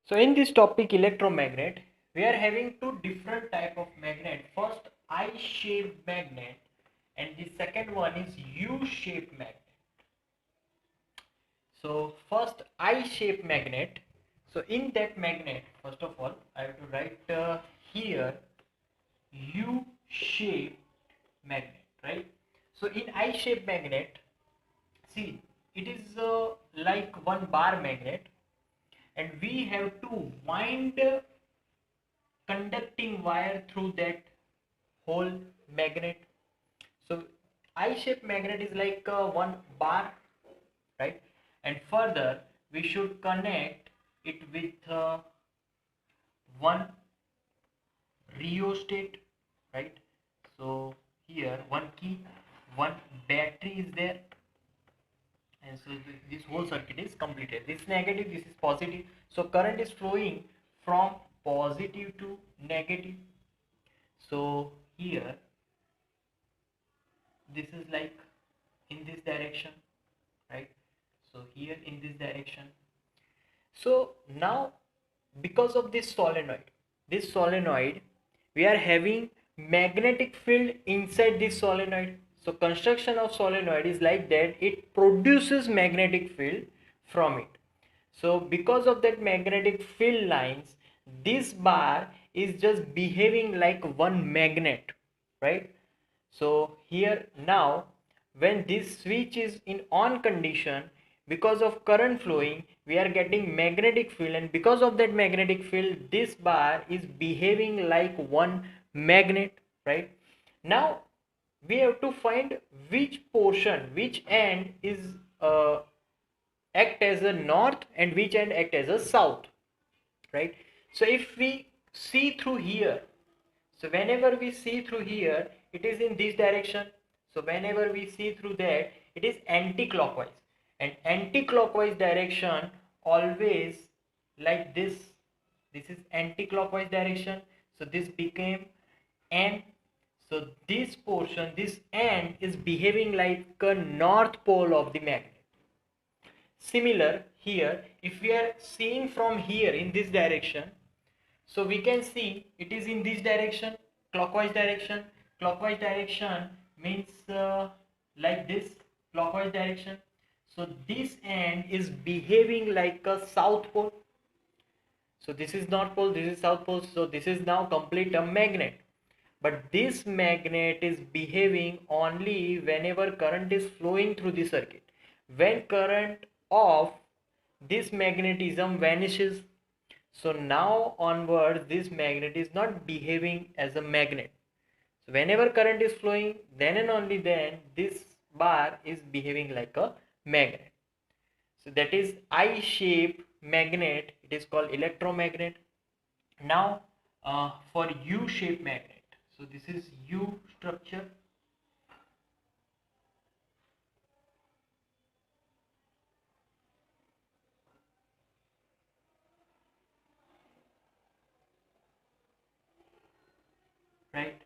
So in this topic electromagnet, we are having two different type of magnet. First I-shaped magnet and the second one is U-shaped magnet. So first I-shaped magnet. So in that magnet, first of all, I have to write here U-shaped magnet, right? So in I-shaped magnet, see it is like one bar magnet, and we have to wind conducting wire through that whole magnet. So I-shaped magnet is like one bar, right? And further we should connect it with one rheostat, right? So here one key, one battery is there, and so this whole circuit is completed. This is negative, this is positive, so current is flowing from positive to negative. So here this is like in this direction, right? So here in this direction. So now because of this solenoid we are having magnetic field inside this solenoid. So construction of solenoid is like that, it produces magnetic field from it. So because of that magnetic field lines, this bar is just behaving like one magnet, right? So here now when this switch is in on condition, because of current flowing we are getting magnetic field, and because of that magnetic field this bar is behaving like one magnet, right? Now we have to find which portion, which end is act as a north and which end act as a south, right? So if we see through here, so whenever we see through here it is in this direction, so whenever we see through that it is anti-clockwise, and anti-clockwise direction always like this is anti-clockwise direction, so this became N. So this portion, this end is behaving like a north pole of the magnet. Similar here, if we are seeing from here in this direction, so we can see it is in this direction, clockwise direction. Clockwise direction means like this, clockwise direction. So this end is behaving like a south pole. So this is north pole, this is south pole. So this is now complete a magnet. But this magnet is behaving only whenever current is flowing through the circuit. When current off, this magnetism vanishes. So now onwards this magnet is not behaving as a magnet. So whenever current is flowing, then and only then this bar is behaving like a magnet. So that is I-shaped magnet, it is called electromagnet. Now for U-shaped magnet, so this is U structure. Right,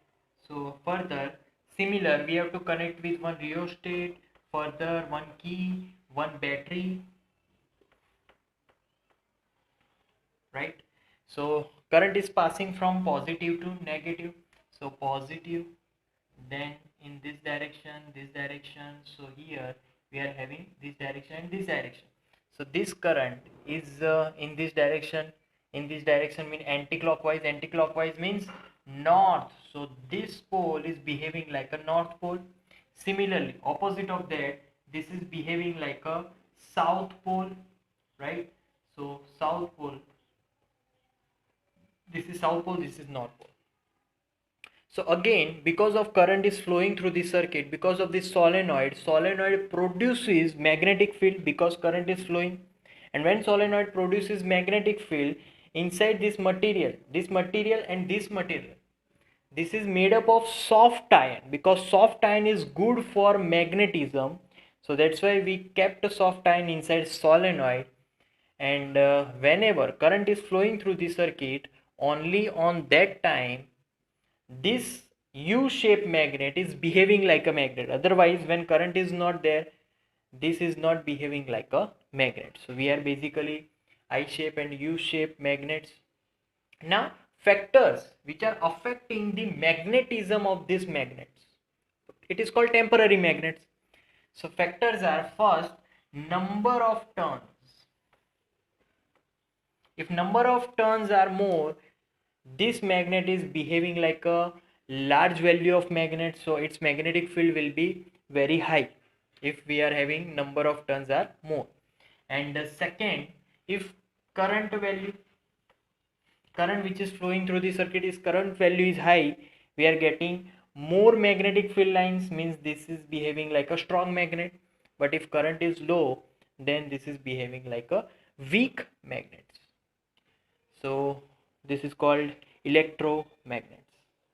so further similar we have to connect with one rheostat, further one key, one battery, right? So current is passing from positive to negative, so positive, then in this direction, so here we are having this direction and this direction. So this current is in this direction, mean anti-clockwise, anti-clockwise means north, so this pole is behaving like a north pole. Similarly opposite of that, this is behaving like a south pole, right? So south pole, this is south pole, this is north pole. So again, because of current is flowing through the circuit, because of this solenoid produces magnetic field because current is flowing. And when solenoid produces magnetic field inside this material and this material, this is made up of soft iron, because soft iron is good for magnetism. So that's why we kept a soft iron inside solenoid. And whenever current is flowing through the circuit, only on that time this U-shaped magnet is behaving like a magnet. Otherwise when current is not there, this is not behaving like a magnet. So we are basically I shape and U shape magnets. Now factors which are affecting the magnetism of these magnets, it is called temporary magnets. So factors are, first, number of turns. If number of turns are more, this magnet is behaving like a large value of magnet, so its magnetic field will be very high if we are having number of turns are more. And the second, if current which is flowing through the circuit is current value is high, we are getting more magnetic field lines, means this is behaving like a strong magnet. But if current is low, then this is behaving like a weak magnet. So this is called electromagnet.